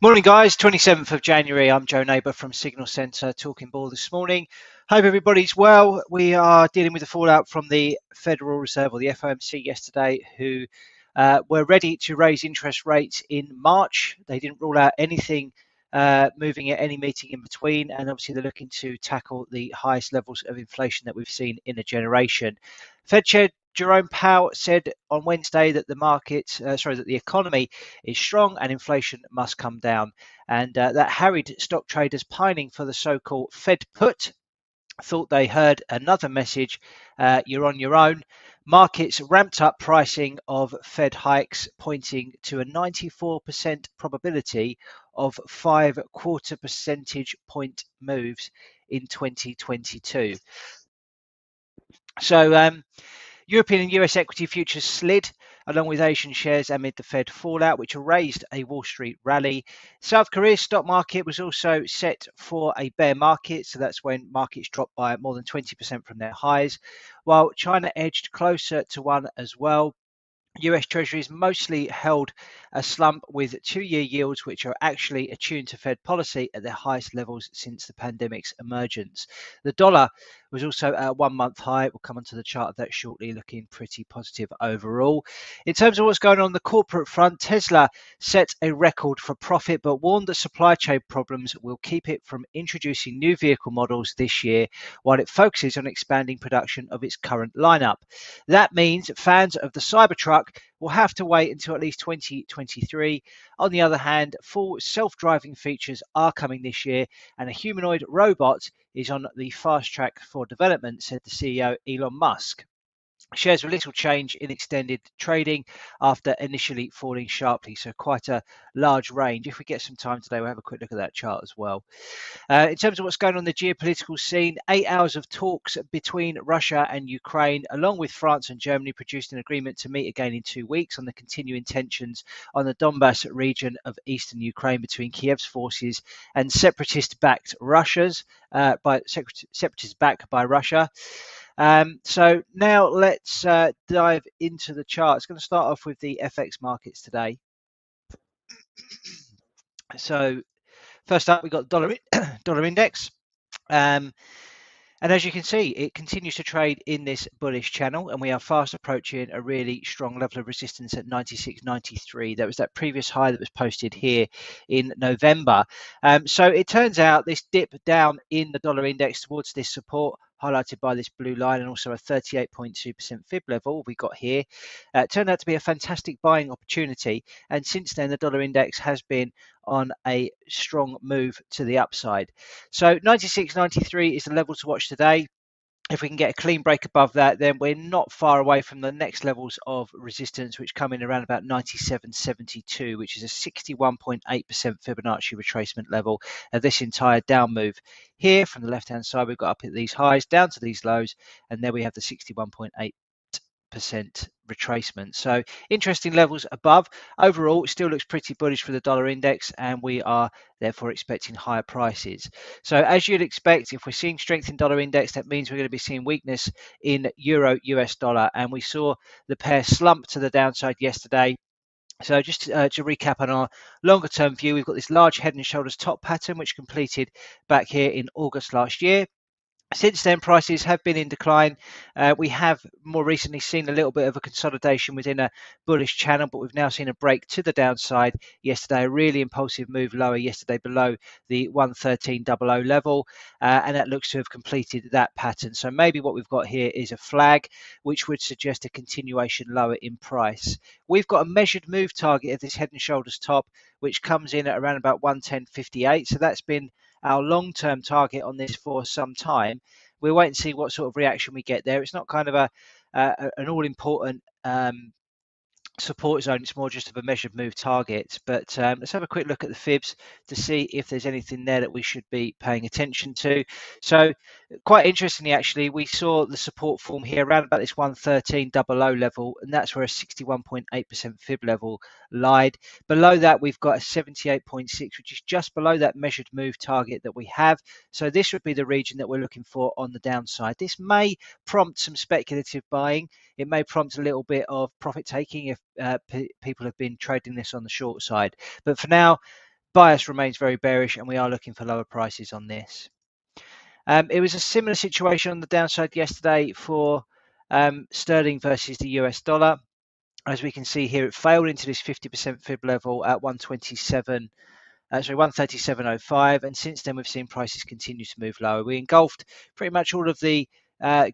Morning guys, 27th of January. I'm Joe Neighbour from Signal Centre talking ball this morning. Hope everybody's well. We are dealing with the fallout from the Federal Reserve or the FOMC yesterday, who were ready to raise interest rates in March. They didn't rule out anything moving at any meeting in between, and obviously they're looking to tackle the highest levels of inflation that we've seen in a generation. Fed Chair Jerome Powell said on Wednesday that that the economy is strong and inflation must come down, and that harried stock traders pining for the so-called Fed put thought they heard another message: you're on your own. Markets ramped up pricing of Fed hikes, pointing to a 94% probability of 5/4 percentage point moves in 2022. So European and US equity futures slid along with Asian shares amid the Fed fallout, which erased a Wall Street rally. South Korea's stock market was also set for a bear market, so that's when markets dropped by more than 20% from their highs, while China edged closer to one as well. US Treasuries mostly held a slump with two-year yields which are actually attuned to Fed policy at their highest levels since the pandemic's emergence. The dollar was also at a 1-month high. We'll come onto the chart of that shortly, looking pretty positive overall. In terms of what's going on the corporate front, Tesla set a record for profit but warned that supply chain problems will keep it from introducing new vehicle models this year while it focuses on expanding production of its current lineup. That means fans of the Cybertruck will have to wait until at least 2023. On the other hand, full self-driving features are coming this year, and a humanoid robot is on the fast track for development, said the CEO Elon Musk. Shares with little change in extended trading after initially falling sharply, so quite a large range. If we get some time today, we'll have a quick look at that chart as well. In terms of what's going on the geopolitical scene, 8 hours of talks between Russia and Ukraine, along with France and Germany, produced an agreement to meet again in 2 weeks on the continuing tensions on the Donbas region of eastern Ukraine between Kiev's forces and separatist backed by Russia. So now let's dive into the chart. It's going to start off with the FX markets today. So first up, we've got dollar index. And as you can see, it continues to trade in this bullish channel, and we are fast approaching a really strong level of resistance at 96.93. That was that previous high that was posted here in November. So it turns out this dip down in the dollar index towards this support, highlighted by this blue line, and also a 38.2% fib level we got here, turned out to be a fantastic buying opportunity. And since then, the dollar index has been on a strong move to the upside. So 96.93 is the level to watch today. If we can get a clean break above that, then we're not far away from the next levels of resistance, which come in around about 97.72, which is a 61.8% Fibonacci retracement level of this entire down move. Here from the left-hand side, we've got up at these highs, down to these lows, and there we have the 61.8% retracement. So interesting levels above. Overall, it still looks pretty bullish for the dollar index, and we are therefore expecting higher prices. So as you'd expect, if we're seeing strength in dollar index, that means we're going to be seeing weakness in euro US dollar, and we saw the pair slump to the downside yesterday. So just to recap on our longer term view, we've got this large head and shoulders top pattern which completed back here in August last year. Since then, prices have been in decline. We have more recently seen a little bit of a consolidation within a bullish channel, but we've now seen a break to the downside yesterday, a really impulsive move lower yesterday below the 113.00 level, and that looks to have completed that pattern. So maybe what we've got here is a flag, which would suggest a continuation lower in price. We've got a measured move target of this head and shoulders top, which comes in at around about 110.58. So that's been our long-term target on this for some time. We'll wait and see what sort of reaction we get there. It's not kind of an all-important support zone, it's more just of a measured move target. But let's have a quick look at the fibs to see if there's anything there that we should be paying attention to. So quite interestingly, actually, we saw the support form here around about this 113.00 level, and that's where a 61.8% fib level lied. Below that, we've got a 78.6, which is just below that measured move target that we have. So this would be the region that we're looking for on the downside. This may prompt some speculative buying. It may prompt a little bit of profit taking if people have been trading this on the short side. But for now, bias remains very bearish, and we are looking for lower prices on this. It was a similar situation on the downside yesterday for sterling versus the US dollar. As we can see here, it failed into this 50% fib level at 137.05, and since then we've seen prices continue to move lower. We engulfed pretty much all of the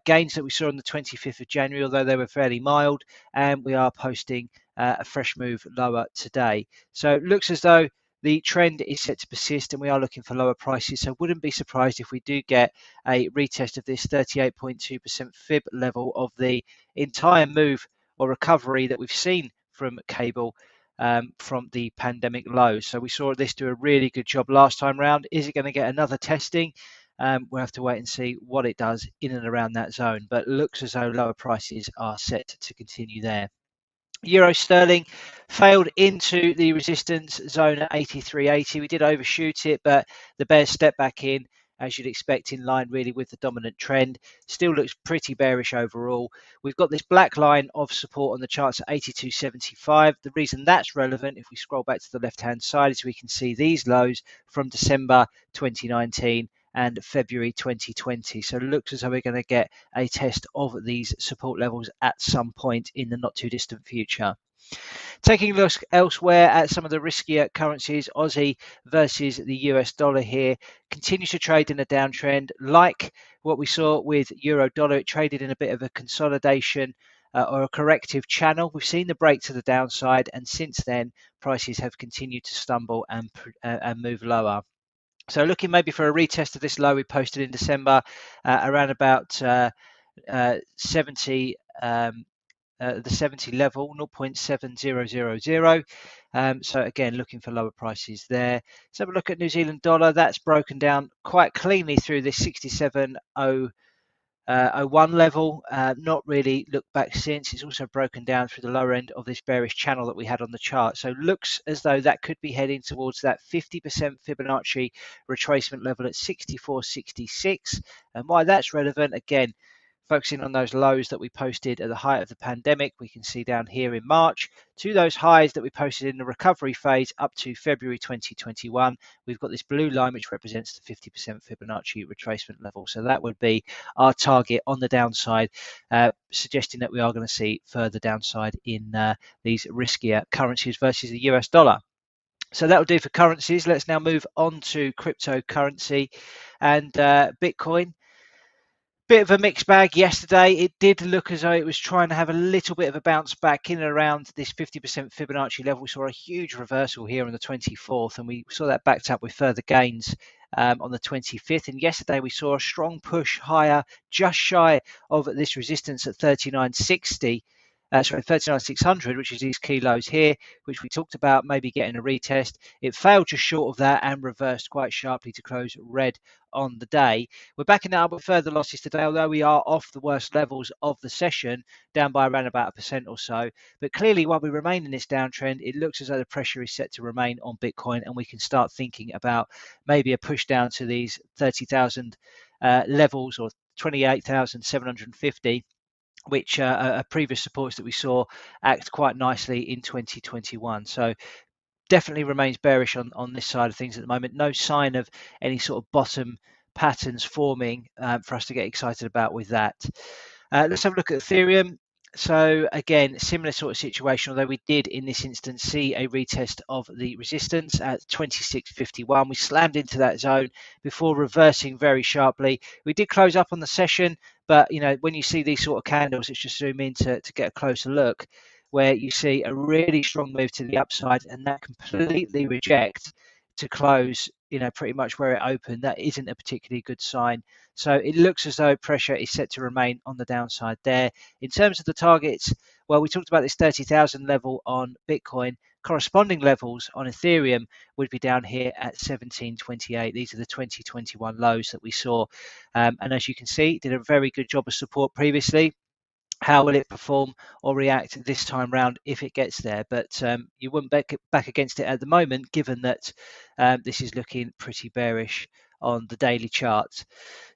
gains that we saw on the 25th of January, although they were fairly mild, and we are posting a fresh move lower today. So it looks as though the trend is set to persist, and we are looking for lower prices. So wouldn't be surprised if we do get a retest of this 38.2% fib level of the entire move or recovery that we've seen from cable from the pandemic lows. So we saw this do a really good job last time round. Is it going to get another testing? We'll have to wait and see what it does in and around that zone, but looks as though lower prices are set to continue there. Euro sterling failed into the resistance zone at 83.80. We did overshoot it, but the bears stepped back in, as you'd expect, in line really with the dominant trend. Still looks pretty bearish overall. We've got this black line of support on the charts at 82.75. The reason that's relevant, if we scroll back to the left hand side, is we can see these lows from December 2019 and February 2020. So it looks as though we're going to get a test of these support levels at some point in the not too distant future. Taking a look elsewhere at some of the riskier currencies, Aussie versus the US dollar here continues to trade in a downtrend. Like what we saw with euro dollar, it traded in a bit of a consolidation or a corrective channel. We've seen the break to the downside, and since then prices have continued to stumble and move lower. So looking maybe for a retest of this low we posted in December around about 70, the 70 level, 0.7000. So again, looking for lower prices there. Let's have a look at New Zealand dollar. That's broken down quite cleanly through this 67.01 level, not really looked back since. It's also broken down through the lower end of this bearish channel that we had on the chart. So looks as though that could be heading towards that 50% Fibonacci retracement level at 64.66. And why that's relevant, again, focusing on those lows that we posted at the height of the pandemic, we can see down here in March, to those highs that we posted in the recovery phase up to February 2021. We've got this blue line, which represents the 50% Fibonacci retracement level. So that would be our target on the downside, suggesting that we are going to see further downside in these riskier currencies versus the US dollar. So that will do for currencies. Let's now move on to cryptocurrency and Bitcoin. Bit of a mixed bag yesterday. It did look as though it was trying to have a little bit of a bounce back in and around this 50% Fibonacci level. We saw a huge reversal here on the 24th, and we saw that backed up with further gains on the 25th. And yesterday we saw a strong push higher, just shy of this resistance at 39.60. 39,600, which is these key lows here, which we talked about maybe getting a retest. It failed just short of that and reversed quite sharply to close red on the day. We're backing that up with further losses today, although we are off the worst levels of the session, down by around about 1% or so. But clearly, while we remain in this downtrend, it looks as though the pressure is set to remain on Bitcoin, and we can start thinking about maybe a push down to these 30,000 levels or 28,750. Which are previous supports that we saw act quite nicely in 2021. So definitely remains bearish on this side of things at the moment. No sign of any sort of bottom patterns forming for us to get excited about with that. Let's have a look at Ethereum. So again, similar sort of situation, although we did in this instance see a retest of the resistance at 26.51. We slammed into that zone before reversing very sharply. We did close up on the session, but you know, when you see these sort of candles, let's just zoom in to get a closer look, where you see a really strong move to the upside and that completely reject to close, you know, pretty much where it opened. That isn't a particularly good sign. So it looks as though pressure is set to remain on the downside there. In terms of the targets, well, we talked about this 30,000 level on Bitcoin. Corresponding levels on Ethereum would be down here at 1728. These are the 2021 lows that we saw. And as you can see, did a very good job of support previously. How will it perform or react this time round if it gets there? But you wouldn't back against it at the moment, given that this is looking pretty bearish on the daily chart.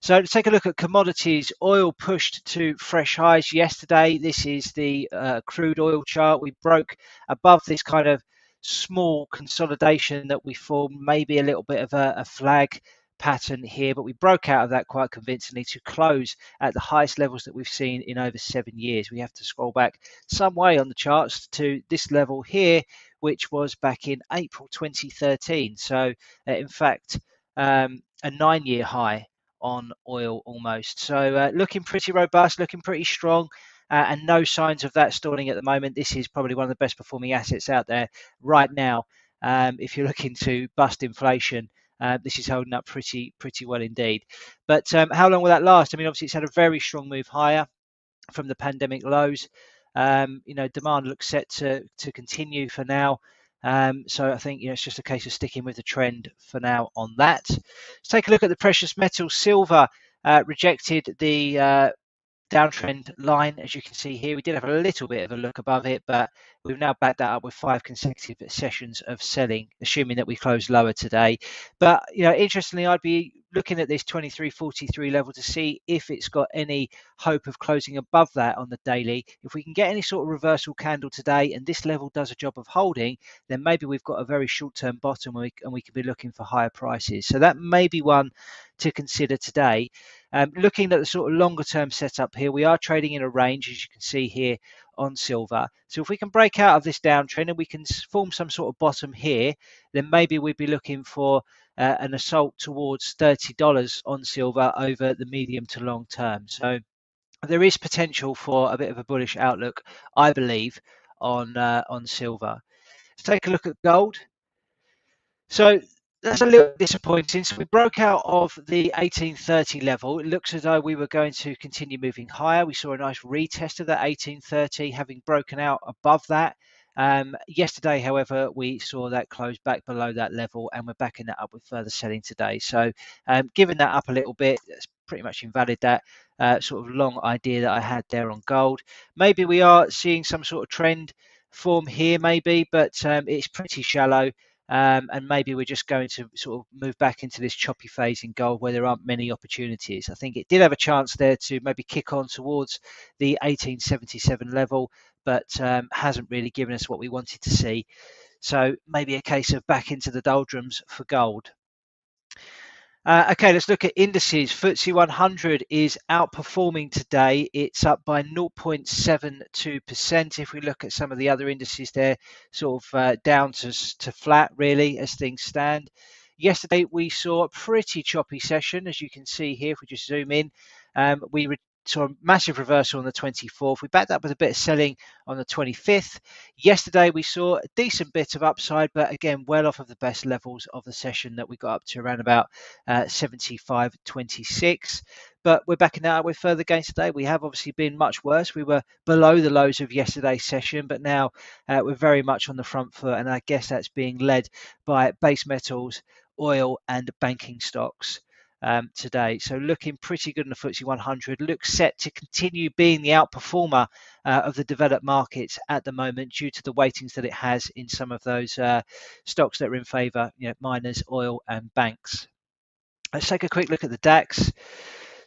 So let's take a look at commodities. Oil pushed to fresh highs yesterday. This is the crude oil chart. We broke above this kind of small consolidation that we formed, maybe a little bit of a flag pattern here, but we broke out of that quite convincingly to close at the highest levels that we've seen in over 7 years. We have to scroll back some way on the charts to this level here, which was back in April 2013. So in fact, a 9-year high on oil almost. So looking pretty robust, looking pretty strong. And no signs of that stalling at the moment. This is probably one of the best performing assets out there right now. If you're looking to bust inflation, this is holding up pretty well indeed. But how long will that last? I mean, obviously it's had a very strong move higher from the pandemic lows. Demand looks set to continue for now. So I think it's just a case of sticking with the trend for now on that. Let's take a look at the precious metal. Silver rejected the downtrend line, as you can see here. We did have a little bit of a look above it, but we've now backed that up with 5 consecutive sessions of selling, assuming that we close lower today. But interestingly, I'd be looking at this 23.43 level to see if it's got any hope of closing above that on the daily. If we can get any sort of reversal candle today and this level does a job of holding, then maybe we've got a very short-term bottom and we could be looking for higher prices. So that may be one to consider today. Looking at the sort of longer term setup here, we are trading in a range, as you can see here on silver. So if we can break out of this downtrend and we can form some sort of bottom here, then maybe we'd be looking for an assault towards $30 on silver over the medium to long term. So there is potential for a bit of a bullish outlook, I believe, on silver. Let's take a look at gold. So that's a little disappointing. So we broke out of the 1830 level. It looks as though we were going to continue moving higher. We saw a nice retest of that 1830, having broken out above that. Yesterday, however, we saw that close back below that level, and we're backing that up with further selling today. So giving that up a little bit, that's pretty much invalid that sort of long idea that I had there on gold. Maybe we are seeing some sort of trend form here, maybe, but it's pretty shallow. And maybe we're just going to sort of move back into this choppy phase in gold where there aren't many opportunities. I think it did have a chance there to maybe kick on towards the 1877 level, but hasn't really given us what we wanted to see. So maybe a case of back into the doldrums for gold. Okay, let's look at indices. FTSE 100 is outperforming today. It's up by 0.72%. If we look at some of the other indices, they're sort of down to flat, really, as things stand. Yesterday, we saw a pretty choppy session, as you can see here. If we just zoom in, we saw a massive reversal on the 24th. We backed up with a bit of selling on the 25th. Yesterday, we saw a decent bit of upside, but again, well off of the best levels of the session that we got up to around about 75.26. But we're backing that up with further gains today. We have obviously been much worse. We were below the lows of yesterday's session, but now we're very much on the front foot, and I guess that's being led by base metals, oil, and banking stocks. Today. So looking pretty good in the FTSE 100, looks set to continue being the outperformer of the developed markets at the moment due to the weightings that it has in some of those stocks that are in favour, miners, oil and banks. Let's take a quick look at the DAX.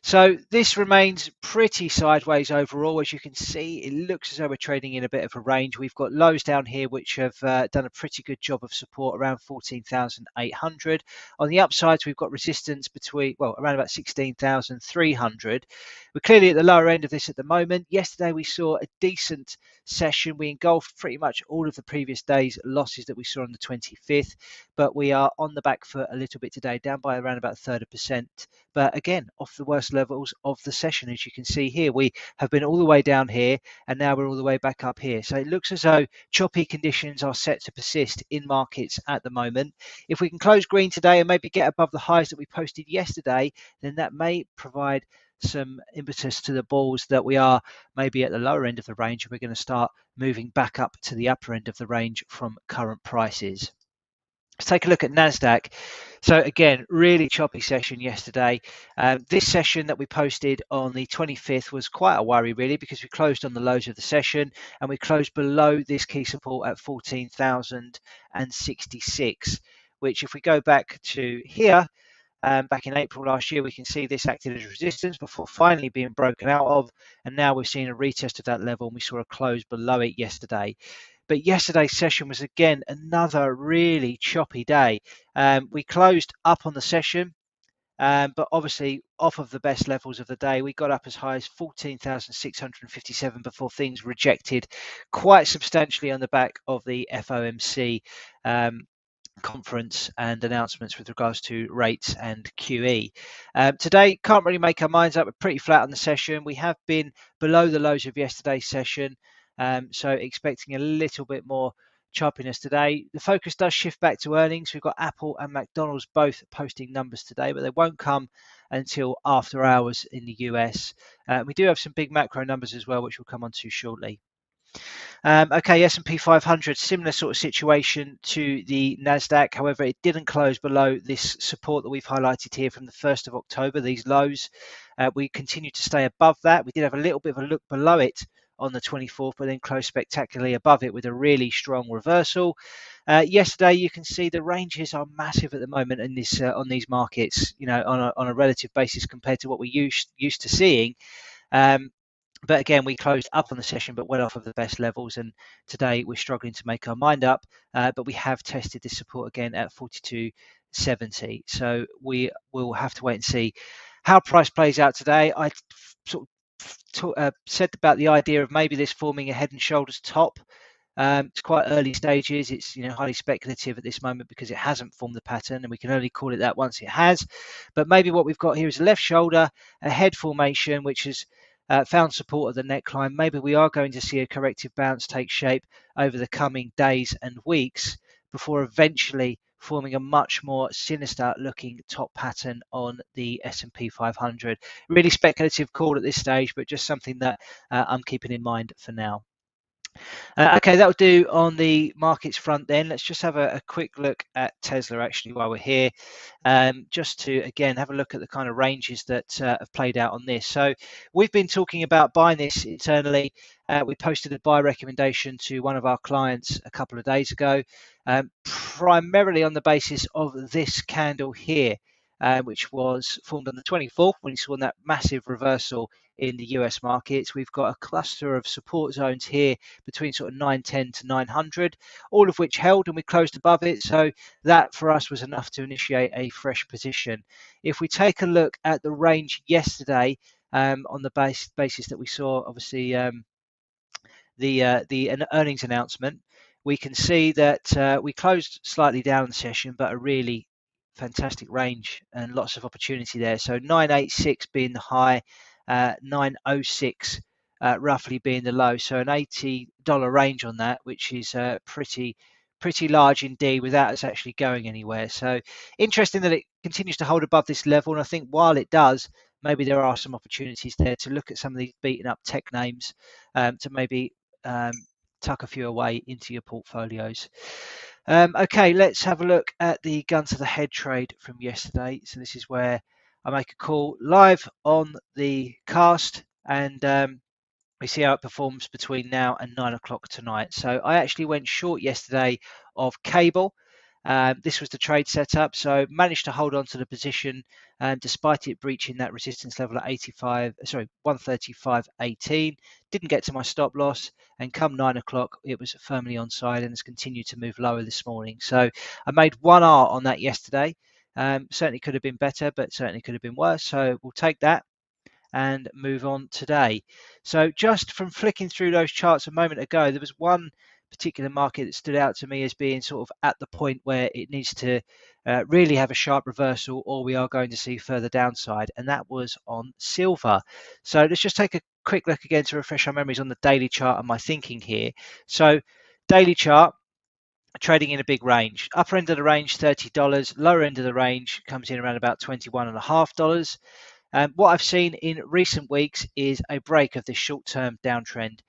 So this remains pretty sideways overall. As you can see, it looks as though we're trading in a bit of a range. We've got lows down here which have done a pretty good job of support around 14,800. On the upsides, we've got resistance around about 16,300. We're clearly at the lower end of this at the moment. Yesterday we saw a decent session. We engulfed pretty much all of the previous day's losses that we saw on the 25th, but we are on the back foot a little bit today, down by around about 30%. But again, off the worst levels of the session, as you can see here. We have been all the way down here, and now we're all the way back up here. So it looks as though choppy conditions are set to persist in markets at the moment. If we can close green today and maybe get above the highs that we posted yesterday, then that may provide some impetus to the bulls that we are maybe at the lower end of the range, and we're going to start moving back up to the upper end of the range from current prices. Let's take a look at Nasdaq. So again, really choppy session yesterday. This session that we posted on the 25th was quite a worry, really, because we closed on the lows of the session and we closed below this key support at 14,066, which if we go back to here, back in April last year, we can see this acted as resistance before finally being broken out of, and now we're seeing a retest of that level, and we saw a close below it yesterday. But yesterday's session was again another really choppy day. We closed up on the session, but obviously off of the best levels of the day. We got up as high as 14,657 before things rejected quite substantially on the back of the FOMC conference and announcements with regards to rates and QE. Today, can't really make our minds up. We're pretty flat on the session. We have been below the lows of yesterday's session, so expecting a little bit more choppiness today. The focus does shift back to earnings. We've got Apple and McDonald's both posting numbers today, but they won't come until after hours in the US. We do have some big macro numbers as well, which we'll come on to shortly. Okay, S&P 500, similar sort of situation to the Nasdaq. However, it didn't close below this support that we've highlighted here from the 1st of October, these lows. We continue to stay above that. We did have a little bit of a look below it on the 24th, but then closed spectacularly above it with a really strong reversal. Yesterday, you can see the ranges are massive at the moment in this on these markets, you know, on a relative basis compared to what we used to seeing. But again, we closed up on the session, but well off of the best levels. And today we're struggling to make our mind up. But we have tested this support again at 42.70. So we will have to wait and see how price plays out today. I sort of said about the idea of maybe this forming a head and shoulders top. It's quite early stages. It's highly speculative at this moment because it hasn't formed the pattern, and we can only call it that once it has. But maybe what we've got here is a left shoulder, a head formation, which has found support at the neckline. Maybe we are going to see a corrective bounce take shape over the coming days and weeks before eventually forming a much more sinister looking top pattern on the S&P 500. Really speculative call at this stage, but just something that I'm keeping in mind for now. Okay, that'll do on the markets front then. Let's just have a quick look at Tesla actually while we're here, just to again have a look at the kind of ranges that have played out on this. So we've been talking about buying this internally. We posted a buy recommendation to one of our clients a couple of days ago, primarily on the basis of this candle here, which was formed on the 24th when you saw that massive reversal in the US markets. We've got a cluster of support zones here between sort of 910 to 900, all of which held, and we closed above it. So that for us was enough to initiate a fresh position. If we take a look at the range yesterday, on the basis that we saw obviously the earnings announcement, we can see that we closed slightly down the session, but a really fantastic range and lots of opportunity there. So 986 being the high, 906 roughly being the low. So an $80 range on that, which is pretty large indeed without us actually going anywhere. So interesting that it continues to hold above this level. And I think while it does, maybe there are some opportunities there to look at some of these beaten up tech names, to maybe tuck a few away into your portfolios. Okay, let's have a look at the gun to the head trade from yesterday. So this is where I make a call live on the cast, and we see how it performs between now and 9 o'clock tonight. So I actually went short yesterday of cable. This was the trade setup, so managed to hold on to the position despite it breaching that resistance level at 135.18. Didn't get to my stop loss, and come 9 o'clock it was firmly on side and has continued to move lower this morning. So I made 1R on that yesterday. Certainly could have been better, but certainly could have been worse. So we'll take that and move on today. So just from flicking through those charts a moment ago, there was one particular market that stood out to me as being sort of at the point where it needs to really have a sharp reversal, or we are going to see further downside, and that was on silver. So let's just take a quick look again to refresh our memories on the daily chart and my thinking here. So daily chart, trading in a big range. Upper end of the range $30, lower end of the range comes in around about $21.50. What I've seen in recent weeks is a break of this short-term downtrend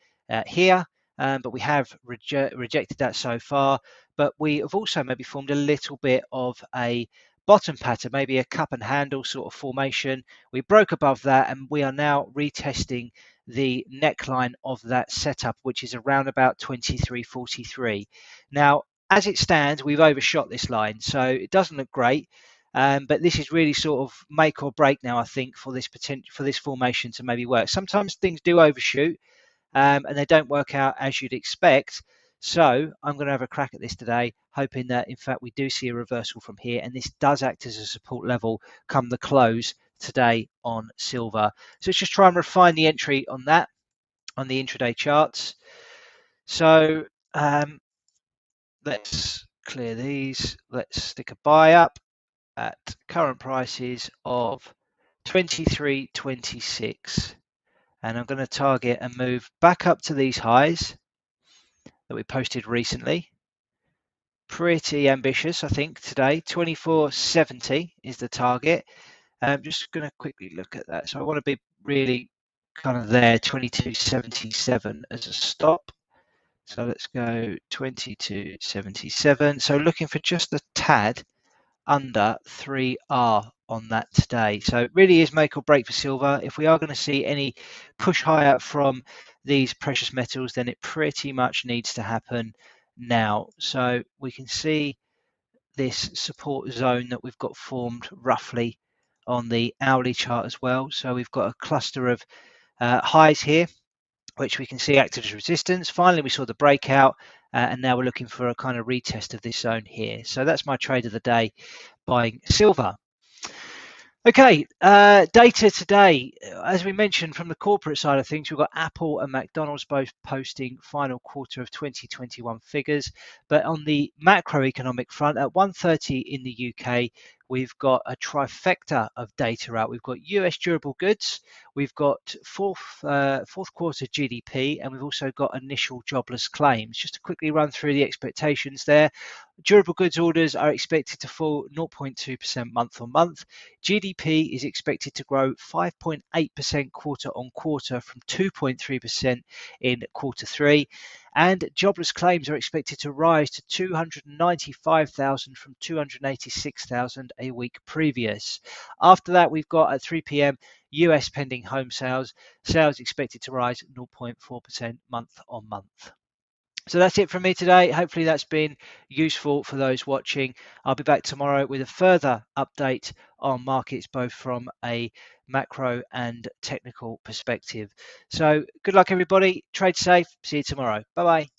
here, but we have rejected that so far. But we have also maybe formed a little bit of a bottom pattern, maybe a cup and handle sort of formation. We broke above that, and we are now retesting the neckline of that setup, which is around about 23.43. Now, as it stands, we've overshot this line, so it doesn't look great. But this is really sort of make or break now, I think, for this formation to maybe work. Sometimes things do overshoot, and they don't work out as you'd expect. So I'm going to have a crack at this today, hoping that in fact we do see a reversal from here, and this does act as a support level come the close today on silver. So let's just try and refine the entry on that on the intraday charts. So let's clear these. Let's stick a buy up at current prices of 23.26, and I'm going to target and move back up to these highs that we posted recently. Pretty ambitious, I think, today. 24.70 is the target. I'm just going to quickly look at that. So I want to be really kind of there, 22.77 as a stop. So let's go 22.77. So looking for just a tad under 3R on that today. So it really is make or break for silver. If we are going to see any push higher from these precious metals, then it pretty much needs to happen now. So we can see this support zone that we've got formed roughly on the hourly chart as well. So we've got a cluster of highs here, which we can see acted as resistance. Finally, we saw the breakout, and now we're looking for a kind of retest of this zone here. So that's my trade of the day, buying silver. Okay, data today. As we mentioned from the corporate side of things, we've got Apple and McDonald's both posting final quarter of 2021 figures. But on the macroeconomic front, at 1:30 in the UK, we've got a trifecta of data out. We've got US durable goods, we've got fourth quarter GDP, and we've also got initial jobless claims. Just to quickly run through the expectations there. Durable goods orders are expected to fall 0.2% month on month. GDP is expected to grow 5.8% quarter on quarter from 2.3% in quarter three. And jobless claims are expected to rise to 295,000 from 286,000 a week previous. After that, we've got at 3 p.m. US pending home sales expected to rise 0.4% month on month. So that's it from me today. Hopefully that's been useful for those watching. I'll be back tomorrow with a further update on markets, both from a macro and technical perspective. So good luck, everybody. Trade safe. See you tomorrow. Bye-bye.